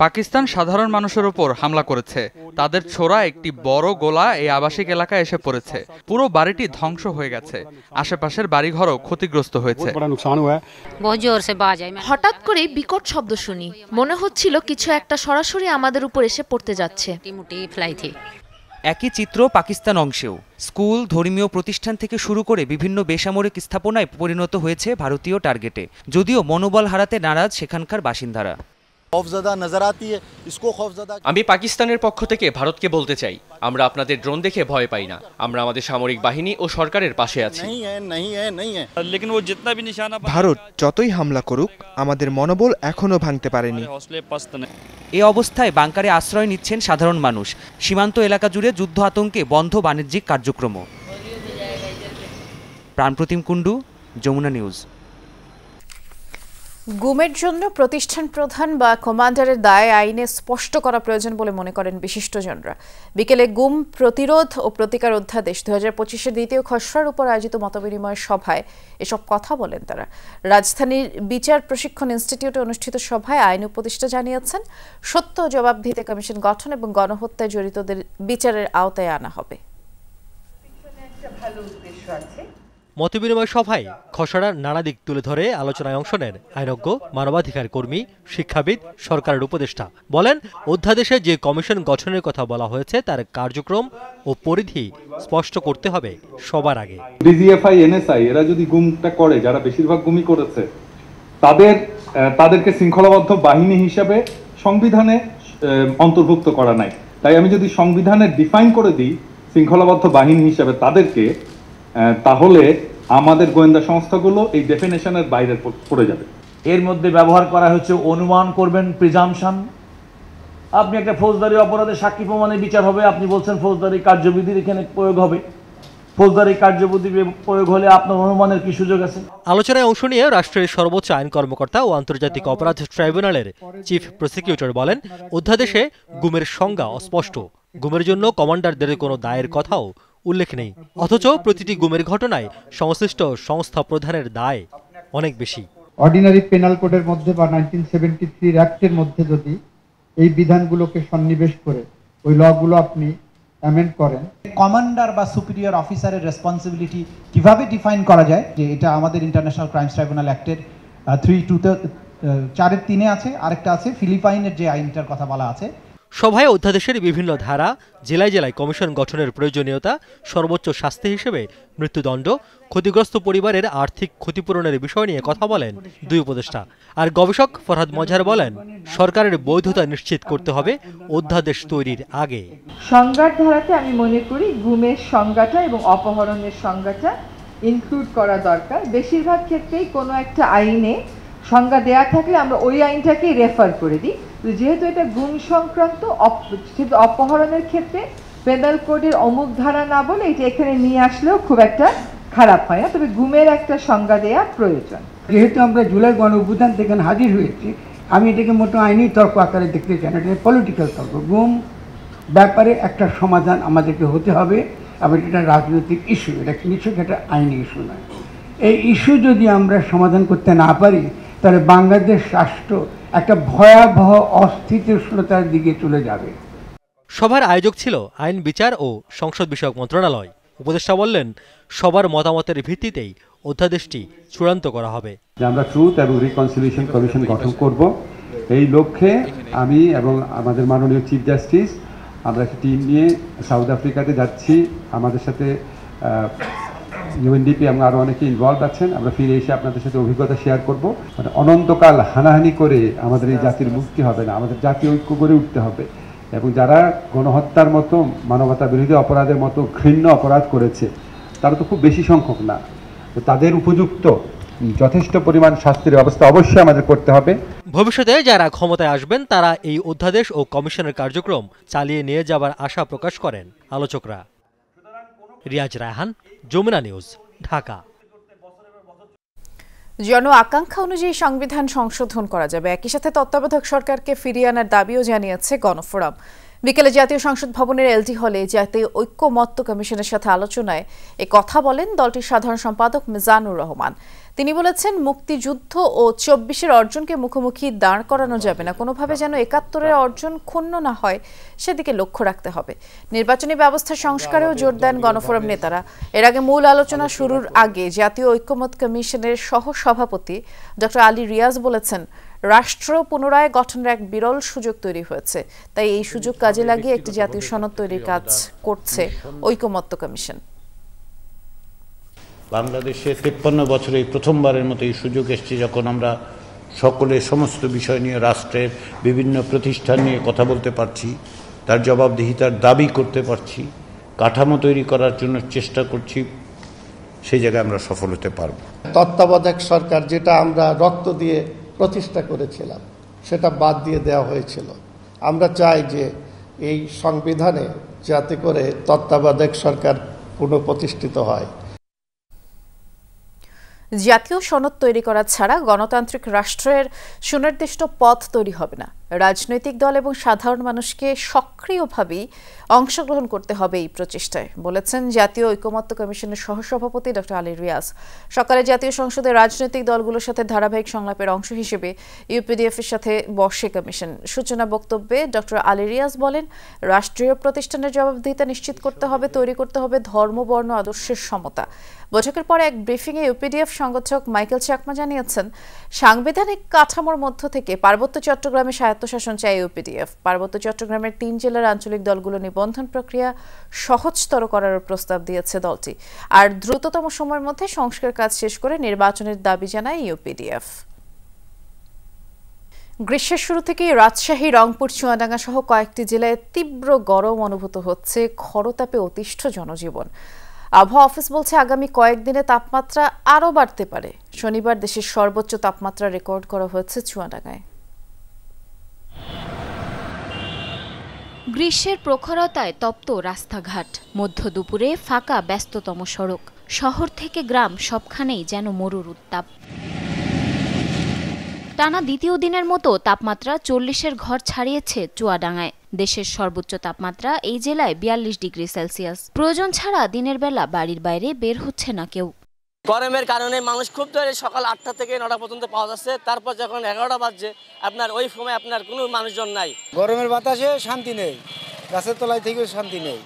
পাকিস্তান সাধারণ মানুষের উপর হামলা করেছে। তাদের ছোড়া একটি বড় গোলা এই আবাসিক এলাকায় এসে পড়েছে। পুরো বাড়িটি ধ্বংস হয়ে গেছে, আশেপাশের বাড়িঘরও ক্ষতিগ্রস্ত হয়েছে। হঠাৎ করে বিকট শব্দ শুনি, মনে হচ্ছিল কিছু একটা সরাসরি আমাদের উপর এসে পড়তে যাচ্ছে। একই চিত্র পাকিস্তান অংশেও। স্কুল, ধর্মীয় প্রতিষ্ঠান থেকে শুরু করে বিভিন্ন বেসামরিক স্থাপনায় পরিণত হয়েছে ভারতীয় টার্গেটে, যদিও মনোবল হারাতে নারাজ সেখানকার বাসিন্দারা। আমি পাকিস্তানের পক্ষ থেকে ভারতকে বলতে চাই, আমরা আপনাদের ড্রোন দেখে ভয় পাই না। আমরা আমাদের সামরিক বাহিনী ও সরকারের পাশে আছি। ভারত যতই হামলা করুক, আমাদের মনোবল এখনো ভাঙতে পারেনি। এ অবস্থায় বাংকারে আশ্রয় নিচ্ছেন সাধারণ মানুষ। সীমান্ত এলাকা জুড়ে যুদ্ধ আতঙ্কে বন্ধ বাণিজ্যিক কার্যক্রম। প্রাণপ্রতিম কুণ্ডু, যমুনা নিউজ। গুমের জন্য প্রতিষ্ঠান প্রধান বা কমান্ডারের দায় আইনে স্পষ্ট করা প্রয়োজন বলে মনে করেন বিশিষ্টজনরা। বিকেলে গুম প্রতিরোধ ও প্রতিকার অধ্যাদেশ 2025-এর দ্বিতীয় খসড়ার উপর আয়োজিত মতবিনিময় সভায় এসব কথা বলেন তারা। রাজধানীর বিচার প্রশিক্ষণ ইনস্টিটিউটে অনুষ্ঠিত সভায় আইন উপদেষ্টা জানিয়েছেন, সত্য ও জবাবদিহিতা কমিশন গঠন এবং গণহত্যায় জড়িতদের বিচারের আওতায় আনা হবে। মতবিনিময় সভায় খসড়ার নানা দিক তুলে ধরে আলোচনায় অংশ নেন আইনজ্ঞ, মানবাধিকার কর্মী, শিক্ষাবিদ, সরকারের উপদেষ্টা। বলেন, অধ্যাদেশে যে কমিশন গঠনের কথা বলা হয়েছে তার কার্যক্রম ও পরিধি স্পষ্ট করতে হবে সবার আগে। ডিজিএফআই, এনএসআই এরা যদি গুমটা করে, যারা বেশিরভাগ গুমই করেছে, তাদেরকে শৃঙ্খলাবদ্ধ বাহিনী হিসাবে সংবিধানে অন্তর্ভুক্ত করা নাই। তাই আমি যদি সংবিধানে ডিফাইন করে দিই শৃঙ্খলাবদ্ধ বাহিনী হিসাবে তাদেরকে, তাহলে আমাদের গোয়েন্দা সংস্থাগুলো এই ডেফিনেশনের বাইরে পড়ে যাবে। এর মধ্যে ব্যবহার করা হচ্ছে অনুমান করবেন, প্রিজাম্পশন। আপনি একটা ফৌজদারি অপরাধে সাক্ষী প্রমাণে বিচার হবে, আপনি বলছেন ফৌজদারি কার্যবিধির এখানে প্রয়োগ হবে। ফৌজদারি কার্যবিধি প্রয়োগ হলে আপনার অনুমানের কি সুযোগ আছে? আলোচনায় অংশ নিয়ে রাষ্ট্রের সর্বোচ্চ আইন কর্মকর্তা ও আন্তর্জাতিক অপরাধ ট্রাইব্যুনালের চিফ প্রসিকিউটর বলেন, অধ্যাদেশে গুমের সংজ্ঞা অস্পষ্ট। গুমের জন্য কমান্ডারদের কোনো দায়ের কথাও উল্লেখ নেই, অথচ প্রতিটি গুমের ঘটনায় সংশ্লিষ্ট সংস্থা প্রধানের দায় অনেক বেশি। অর্ডিনারি পেনাল কোডের মধ্যে বা 1973 অ্যাক্টের মধ্যে যদি এই বিধানগুলোকে সন্নিবেশ করে ওই লগুলো আপনি অ্যামেন্ড করেন, কমান্ডার বা সুপিরিয়র অফিসারের রেসপন্সিবিলিটি কিভাবে ডিফাইন করা যায়, যে এটা আমাদের ইন্টারন্যাশনাল ক্রাইমস ট্রাইব্যুনাল অ্যাক্টের 4-3 আছে, আরেকটা আছে ফিলিপাইনের যে আইনটার কথা বলা আছে। সভায় অধ্যাদেশের বিভিন্ন ধারা, জেলায় জেলায় কমিশন গঠনের প্রয়োজনীয়তা, সর্বোচ্চ শাস্তি হিসেবে মৃত্যুদণ্ড, ক্ষতিগ্রস্ত পরিবারের আর্থিক ক্ষতিপূরণের বিষয় নিয়ে কথা বলেন দুই উপদেষ্টা। আর গবেষক ফরহাদ মজহার বলেন, সরকারের বৈধতা নিশ্চিত করতে হবে অধ্যাদেশ তৈরির আগে। সংজ্ঞার ধারাতে আমি মনে করি গুমের সংজ্ঞাটা এবং অপহরণের সংজ্ঞাটা ইনক্লুড করা দরকার। বেশিরভাগ ক্ষেত্রেই কোনো একটা আইনে সংজ্ঞা দেয়া থাকলে আমরা ওই আইনটাকেই রেফার করে দিই। যেহেতু এটা গুম সংক্রান্ত, অপহরণের ক্ষেত্রে পেনাল কোডের অমুক ধারা না বলে এটা এখানে নিয়ে আসলেও খুব একটা খারাপ হয় না, তবে গুমের একটা সংজ্ঞা দেয়া প্রয়োজন। যেহেতু আমরা জুলাই গণ অভ্যুত্থান থেকে হাজির হয়েছি, আমি এটাকে মোটো আইনি তর্ক আকারে দেখতে চাই না, এটা পলিটিক্যাল তর্ক। গুম ব্যাপারে একটা সমাধান আমাদেরকে হতে হবে, আবার এটা রাজনৈতিক ইস্যু, এটা নিশ্চয়ই একটা আইনি ইস্যু নয়। এই ইস্যু যদি আমরা সমাধান করতে না পারি, তাহলে বাংলাদেশ রাষ্ট্র একটা ভয়াবহ অস্থিতিশীলতার দিকে চলে যাবে। সভার আয়োজক ছিল আইন, বিচার ও সংসদ বিষয়ক মন্ত্রণালয়। উপদেষ্টা বললেন, সবার মতামতের ভিত্তিতেই অধ্যাদেশটি চূড়ান্ত করা হবে। আমরা ট্রুথ এবং রিকনসিলিয়েশন কমিশন গঠন করব, এই লক্ষ্যে আমি এবং আমাদের মাননীয় চিফ জাস্টিস আমরা একটা টিম নিয়ে সাউথ আফ্রিকাতে যাচ্ছি। আমাদের সাথে ইউএনডিপি এবং আরও অনেকে ইনভলভ আছেন। আমরা ফিরে এসে আপনাদের সাথে অভিজ্ঞতা শেয়ার করব। মানে অনন্তকাল হানাহানি করে আমাদের এই জাতির মুক্তি হবে না, আমাদের জাতীয় ঐক্য গড়ে উঠতে হবে। এবং যারা গণহত্যার মতো, মানবতা বিরোধী অপরাধের মতো ঘৃণ্য অপরাধ করেছে, তারা তো খুব বেশি সংখ্যক না, তো তাদের উপযুক্ত যথেষ্ট পরিমাণ শাস্তির ব্যবস্থা অবশ্যই আমাদের করতে হবে। ভবিষ্যতে যারা ক্ষমতায় আসবেন তারা এই অধ্যাদেশ ও কমিশনের কার্যক্রম চালিয়ে নিয়ে যাবার আশা প্রকাশ করেন আলোচকরা। রিয়াজ রায়হান, যমুনা নিউজ, ঢাকা। জন আকাঙ্ক্ষা অনুযায়ী সংবিধান সংশোধন করা যাবে, একই সাথে তত্ত্বাবধায়ক সরকারকে ফিরিয়ে আনার দাবিও জানিয়েছে গণফোরাম। বিকেলে জাতীয় সংসদ ভবনের এলটি হলে জাতীয় ঐক্যমত্য কমিশনের সাথে আলোচনায় এ কথা বলেন দলটির সাধারণ সম্পাদক মিজানুর রহমান। তিনি বলেছেন, মুক্তিযুদ্ধ ও 24-এর অর্জনকে মুখোমুখি দাঁড় করানো যাবে না, কোনোভাবে যেন 71-এর অর্জন ক্ষুণ্ণ না হয় সেদিকে লক্ষ্য রাখতে হবে। নির্বাচনী ব্যবস্থা সংস্কারেও জোর দেন গণফোরাম নেতারা। এর আগে মূল আলোচনা শুরুর আগে জাতীয় ঐক্যমত্য কমিশনের সহসভাপতি ডক্টর আলী রিয়াজ বলেছেন, রাষ্ট্র পুনরায় গঠনের এক বিরল সুযোগ তৈরি হয়েছে, তাই এই সুযোগ কাজে লাগিয়ে একটি জাতীয় সনদ তৈরির কাজ করছে ঐক্যমত্য কমিশন। বাংলাদেশে 53 বছরে প্রথমবারের মতো এই সুযোগ এসেছে, যখন আমরা সকলে সমস্ত বিষয় নিয়ে রাষ্ট্রের বিভিন্ন প্রতিষ্ঠান নিয়ে কথা বলতে পারছি, তার জবাবদিহিতার দাবি করতে পারছি, কাঠামো তৈরি করার জন্য চেষ্টা করছি, সেই জায়গায় আমরা সফল হতে পারব। তত্ত্বাবধায়ক সরকার যেটা আমরা রক্ত দিয়ে প্রতিষ্ঠা করেছিলাম, সেটা বাদ দিয়ে দেওয়া হয়েছিল। আমরা চাই যে এই সংবিধানে যাতে করে তত্ত্বাবধায়ক সরকার পুনঃপ্রতিষ্ঠিত হয়। জাতীয় সনদ তৈরি করা ছাড়া গণতান্ত্রিক রাষ্ট্রের সুনির্দিষ্ট পথ তৈরি হবে না। রাজনৈতিক দল এবং সাধারণ মানুষকে সক্রিয়ভাবে অংশগ্রহণ করতে হবে এই প্রচেষ্টায়, বলেছেন জাতীয় ঐক্যমত্য কমিশনের সহসভাপতি ডক্টর আলী রিয়াজ। সকালে জাতীয় সংসদে রাজনৈতিক দলগুলোর সাথে ধারাবাহিক সংলাপের অংশ হিসেবে ইউপিডিএফ এর সাথে বসে কমিশন। সূচনা বক্তব্যে ডক্টর আলী রিয়াজ বলেন, রাষ্ট্রীয় প্রতিষ্ঠানের জবাবদিহিতা নিশ্চিত করতে হবে, তৈরি করতে হবে ধর্ম বর্ণ আদর্শের সমতা। বৈঠকের পরে এক ব্রিফিংয়ে ইউপিডিএফ সংগঠক মাইকেল চাকমা জানিয়েছেন, সাংবিধানিক কাঠামোর মধ্য থেকে পার্বত্য চট্টগ্রামে স্বায়ত্তশাসন চায় ইউপিডিএফ। পার্বত্য চট্টগ্রামের 3 জেলার আঞ্চলিক দলগুলো নিবন্ধন প্রক্রিয়া সহজতর করার প্রস্তাব দিয়েছে দলটি, আর দ্রুততম সময়ের মধ্যে সংস্কার কাজ শেষ করে নির্বাচনের দাবি জানায় ইউপিডিএফ। গ্রীষ্মের শুরু থেকেই রাজশাহী, রংপুর, চুয়াডাঙ্গা সহ কয়েকটি জেলায় তীব্র গরম অনুভূত হচ্ছে। খরতাপে অতিষ্ঠ জনজীবন। আবহাওয়া অফিস বলছে আগামী কয়েকদিনে তাপমাত্রা আরও বাড়তে পারে। শনিবার দেশের সর্বোচ্চ তাপমাত্রা রেকর্ড করা হয়েছে চুয়াডাঙ্গায়। গ্রীষ্মের প্রখরতায় তপ্ত রাস্তাঘাট, মধ্য দুপুরে ফাঁকা ব্যস্ততম সড়ক, শহর থেকে গ্রাম সবখানেই যেন মরুর উত্তাপ। টানা দ্বিতীয় দিনের মতো তাপমাত্রা 40-এর ঘর ছাড়িয়েছে চুয়াডাঙ্গায়। দেশের সর্বোচ্চ তাপমাত্রা এই জেলায় 42 ডিগ্রি সেলসিয়াস। প্রয়োজন ছাড়া দিনের বেলা বাড়ির বাইরে বের হচ্ছে না কেউ। গরমের কারণে মানুষ খুব ধরে সকাল 8টা থেকে 9টা পর্যন্ত পাওয়া যাচ্ছে, তারপর যখন 11টা বাজছে আপনার ওই সময় আপনার কোনো মানুষজন নাই। গরমের বাতাসে শান্তি নেই, গাছের তলায় থেকেও শান্তি নেই।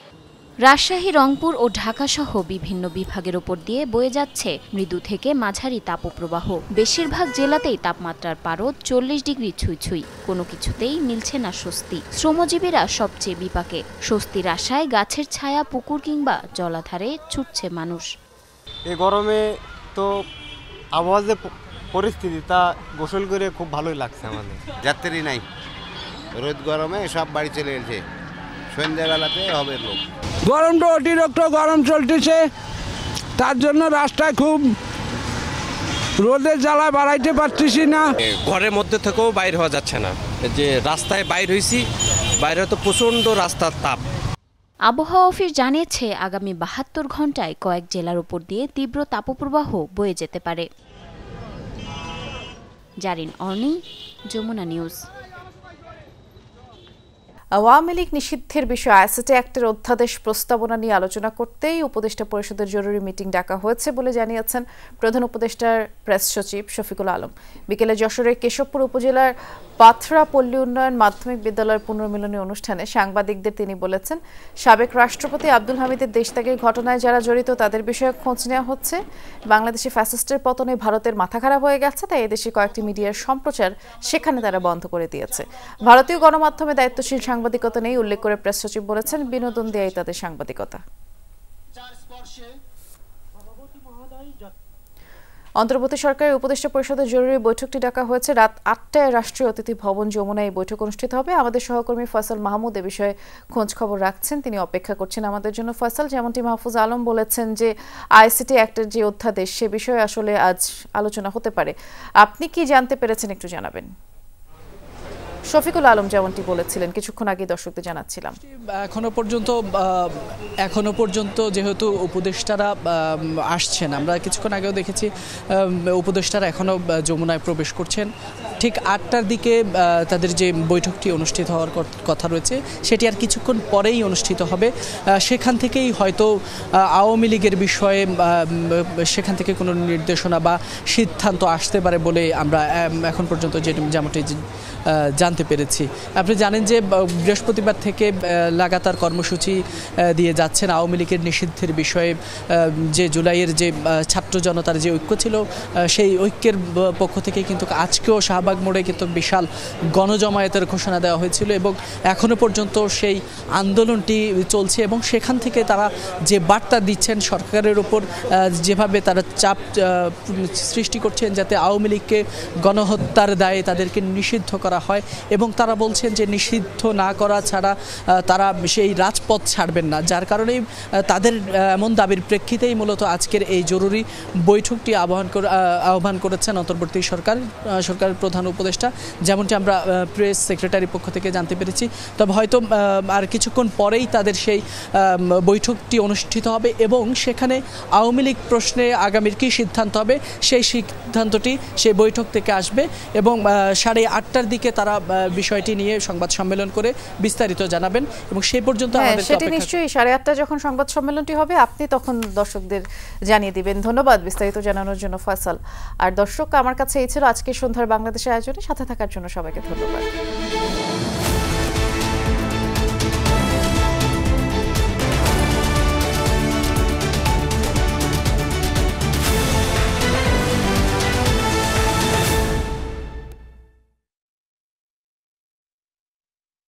রাজশাহী, রংপুর ও ঢাকা সহ বিভিন্ন বিভাগের ওপর দিয়ে বয়ে যাচ্ছে মৃদু থেকে মাঝারি তাপপ্রবাহ। বেশিরভাগ জেলাতেই তাপমাত্রার পারদ 40 ডিগ্রি ছুঁই। কোনো কিছুতেই মিলছে না স্বস্তি। শ্রমজীবীরা সবচেয়ে বিপাকে। স্বস্তির আশায় গাছের ছায়া, পুকুর কিংবা জলাধারে ছুটছে মানুষ। এই গরমে তো আবহাওয়ার যে পরিস্থিতি তা গোসল করে খুব ভালোই লাগছে আমাদের। যাত্রী নাই, রোদ গরমে সব বাড়ি চলে গেছে, সন্ধ্যাবেলাতে হবে লোক। গরমটা অতিরিক্ত গরম চলতেছে, তার জন্য রাস্তায় খুব রোদের জ্বালা বাড়াইতে পারতেছি না। ঘরের মধ্যে থেকেও বাইর হওয়া যাচ্ছে না, যে রাস্তায় বাইর হয়েছি, বাইরে তো প্রচণ্ড রাস্তার তাপ। আবহাওয়া অফিস জানিয়েছে আগামী 72 ঘন্টায় কয়েক জেলার উপর দিয়ে তীব্র তাপপ্রবাহ বয়ে যেতে পারে। জারিন অর্নি, যমুনা নিউজ। আওয়ামী লীগ নিষিদ্ধের বিষয়ে আইসিটি অ্যাক্টের অধ্যাদেশ প্রস্তাবনা নিয়ে আলোচনা করতেই উপদেষ্টা পরিষদের জরুরি মিটিং ডাকা হয়েছে বলে জানিয়েছেন প্রধান উপদেষ্টার প্রেস সচিব শফিকুল আলম। বিকেলে যশোরের কেশবপুর উপজেলার পাথরা পল্লী উন্নয়ন মাধ্যমিক বিদ্যালয়ের পুনর্মিলনী অনুষ্ঠানে সাংবাদিকদের তিনি বলেছেন, সাবেক রাষ্ট্রপতি আব্দুল হামিদের দেশত্যাগের ঘটনায় যারা জড়িত তাদের বিষয়ে খোঁজ নেওয়া হচ্ছে। বাংলাদেশে ফ্যাসিস্টের পতনে ভারতের মাথা খারাপ হয়ে গেছে, তাই এদেশে কয়েকটি মিডিয়ার সম্প্রচার সেখানে তারা বন্ধ করে দিয়েছে। ভারতীয় গণমাধ্যমে দায়িত্বশীল সাংবাদিকতা নেই উল্লেখ করে প্রেস সচিব বলেছেন, বিনোদন দেয়াই তাদের সাংবাদিকতা। অন্তর্বর্তী সরকারের উপদেষ্টা পরিষদের জরুরি বৈঠকটি ডাকা হয়েছে। রাত 8টায় রাষ্ট্রীয় অতিথি ভবন যমুনায় এই বৈঠক অনুষ্ঠিত হবে। আমাদের সহকর্মী ফয়সাল মাহমুদ এ বিষয়ে খোঁজ খবর রাখছেন, তিনি অপেক্ষা করছেন আমাদের জন্য। ফয়সাল, যেমনটি মাহফুজ আলম বলেছেন যে আইসিটি অ্যাক্টের যে অধ্যাদেশ সে বিষয়ে আসলে আজ আলোচনা হতে পারে, আপনি কি জানতে পেরেছেন একটু জানাবেন। শফিকুল আলম যেমনটি বলেছিলেন কিছুক্ষণ আগে দর্শকদের জানাচ্ছিলাম, এখনো পর্যন্ত যেহেতু উপদেষ্টারা আসছেন, আমরা কিছুক্ষণ আগেও দেখেছি উপদেষ্টারা এখনো যমুনায় প্রবেশ করছেন। ঠিক 8টার দিকে তাদের যে বৈঠকটি অনুষ্ঠিত হওয়ার কথা রয়েছে সেটি আর কিছুক্ষণ পরেই অনুষ্ঠিত হবে। সেখান থেকেই হয়তো আওয়ামী লীগের বিষয়ে সেখান থেকে কোনো নির্দেশনা বা সিদ্ধান্ত আসতে পারে বলে আমরা এখন পর্যন্ত যেমনটি জানতে পেরেছি। আপনি জানেন যে বৃহস্পতিবার থেকে লাগাতার কর্মসূচি দিয়ে যাচ্ছেন আওয়ামী লীগের নিষিদ্ধের বিষয়ে। যে জুলাইয়ের যে ছাত্র জনতার যে ঐক্য ছিল সেই ঐক্যের পক্ষ থেকে কিন্তু আজকেও শাহবাগ মোড়ে কিন্তু বিশাল গণজমায়েতের ঘোষণা দেওয়া হয়েছিল এবং এখনো পর্যন্ত সেই আন্দোলনটি চলছে এবং সেখান থেকে তারা যে বার্তা দিচ্ছেন সরকারের উপর, যেভাবে তারা চাপ সৃষ্টি করছেন যাতে আওয়ামী লীগকে গণহত্যার দায়ে তাদেরকে নিষিদ্ধ করা হয় এবং তারা বলছেন যে নিষিদ্ধ না করা ছাড়া তারা সেই রাজপথ ছাড়বেন না। যার কারণেই তাদের এমন দাবির প্রেক্ষিতেই মূলত আজকের এই জরুরি বৈঠকটি আহ্বান করেছেন অন্তর্বর্তী সরকারের প্রধান উপদেষ্টা, যেমনটি আমরা প্রেস সেক্রেটারির পক্ষ থেকে জানতে পেরেছি। তবে হয়তো আর কিছুক্ষণ পরেই তাদের সেই বৈঠকটি অনুষ্ঠিত হবে এবং সেখানে আওয়ামী লীগ প্রশ্নে আগামীর কী সিদ্ধান্ত হবে সেই সিদ্ধান্তটি সেই বৈঠক থেকে আসবে এবং 8:30টার দিকে তারা বিষয়টি নিয়ে সংবাদ সম্মেলন করে বিস্তারিত জানাবেন এবং সেই পর্যন্ত আমাদের সেটি নিশ্চয়ই 8:30 যখন সংবাদ সম্মেলনটি হবে আপনি তখন দর্শকদের জানিয়ে দিবেন। ধন্যবাদ বিস্তারিত জানানোর জন্য ফয়সাল। আর দর্শক, আমার কাছে এই ছিল আজকের সন্ধ্যার বাংলাদেশের আয়োজনে, সাথে থাকার জন্য সবাইকে ধন্যবাদ।